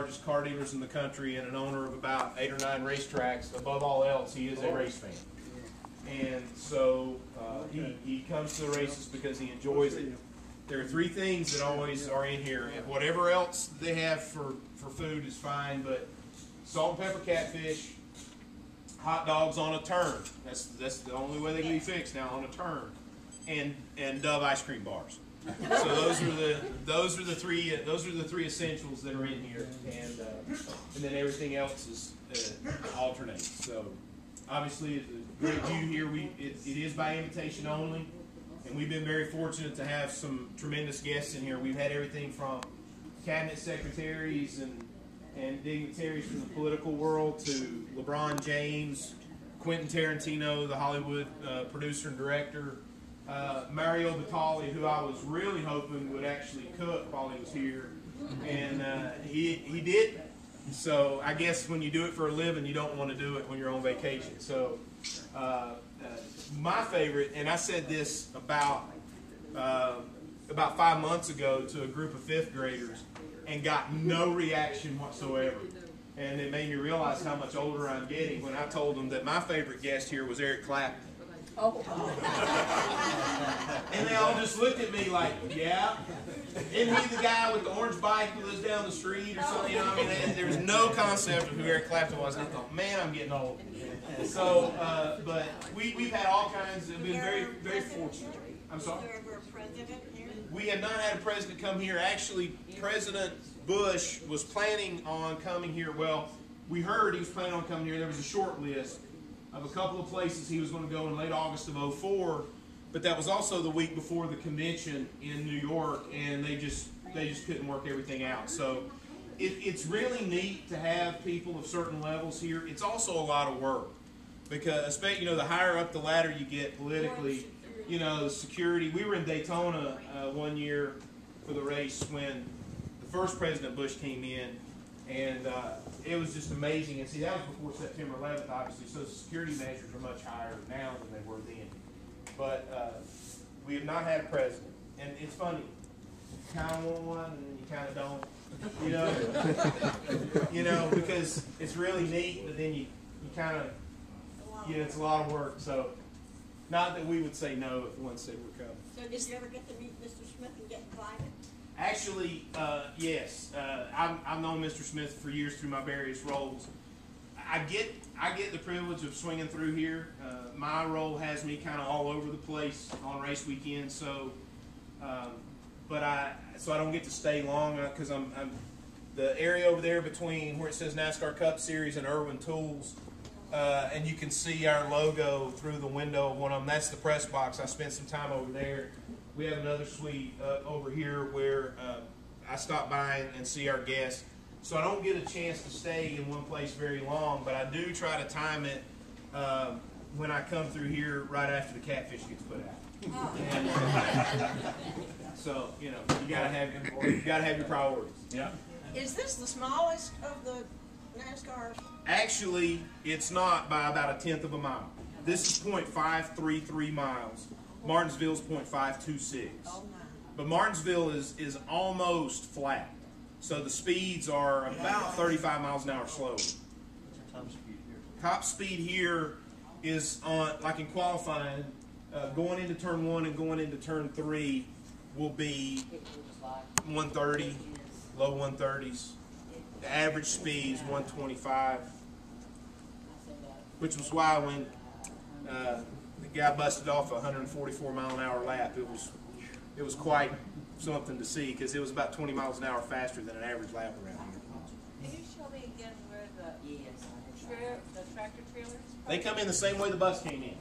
largest car dealers in the country and an owner of about 8 or 9 racetracks. Above all else, he is a race fan. And so he comes to the races because he enjoys it. There are 3 things that always are in here. And whatever else they have for food is fine, but salt and pepper catfish, hot dogs on a turn. That's the only way they can be fixed now, on a turn. And Dove ice cream bars. So those are the three essentials that are in here, and then everything else is alternates. So obviously, a great view here. It is by invitation only, and we've been very fortunate to have some tremendous guests in here. We've had everything from cabinet secretaries and dignitaries from the political world to LeBron James, Quentin Tarantino, the Hollywood producer and director. Mario Batali, who I was really hoping would actually cook while he was here, and he did. So I guess when you do it for a living, you don't want to do it when you're on vacation. So my favorite, and I said this about 5 months ago to a group of 5th graders, and got no reaction whatsoever. And it made me realize how much older I'm getting when I told them that my favorite guest here was Eric Clapton. Oh. And they all just looked at me like, yeah. Isn't he the guy with the orange bike who lives down the street or something? You know, I mean, there was no concept of who Eric Clapton was. And I thought, man, I'm getting old. So, but we've had all kinds. We've been very, very fortunate. I'm sorry. Was there ever a president here? We have not had a president come here. Actually, President Bush was planning on coming here. Well, we heard he was planning on coming here. There was a short list of a couple of places he was going to go in late August of '04, but that was also the week before the convention in New York, and they just couldn't work everything out. So it's really neat to have people of certain levels here. It's also a lot of work because, especially, the higher up the ladder you get politically, the security. We were in Daytona one year for the race when the first President Bush came in, and it was just amazing. And see, that was before September 11th, obviously, so the security measures are much higher now than they were then. But we have not had a president. And it's funny, you kind of want one and you kind of don't. Because it's really neat, but then you kind of, it's a lot of work. So, not that we would say no if one said we're coming. So did you ever get to meet Mr. Smith and get invited? Actually, yes. I've known Mr. Smith for years through my various roles. I get the privilege of swinging through here. My role has me kind of all over the place on race weekend, so but I don't get to stay long because I'm the area over there between where it says NASCAR Cup Series and Irwin Tools, and you can see our logo through the window of one of them. That's the press box. I spent some time over there. We have another suite over here where I stop by and see our guests. So I don't get a chance to stay in one place very long, but I do try to time it when I come through here right after the catfish gets put out. Oh. And, so you gotta have your priorities. Yeah. Is this the smallest of the NASCARs? Actually, it's not by about 1/10 of a mile. This is 0.533 miles. Martinsville's 0.526. Oh, but Martinsville is almost flat. So the speeds are about 35 miles an hour slower. What's your top speed here? Top speed here is on, like in qualifying, going into turn 1 and going into turn 3 will be 130, low 130s. The average speed is 125, which was why when the guy busted off a 144 mile an hour lap, it was quite something to see because it was about 20 miles an hour faster than an average lap around here. Can you show me again where the tractor trailers park? They come in the same way the bus came in.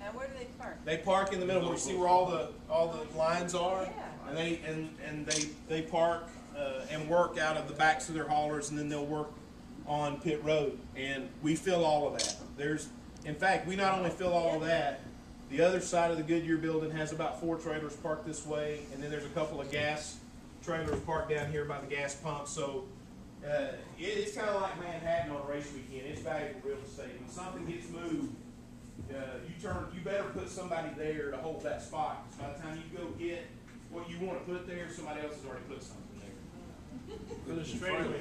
And where do they park? They park in the middle where you see where all the lines are, yeah. and they park and work out of the backs of their haulers, and then they'll work on pit road, and we fill all of that. In fact, we not only fill all of that. The other side of the Goodyear building has about 4 trailers parked this way, and then there's a couple of gas trailers parked down here by the gas pump. So it's kind of like Manhattan on a race weekend. It's valuable real estate. When something gets moved, you better put somebody there to hold that spot. By the time you go get what you want to put there, somebody else has already put something there. For the straightaway,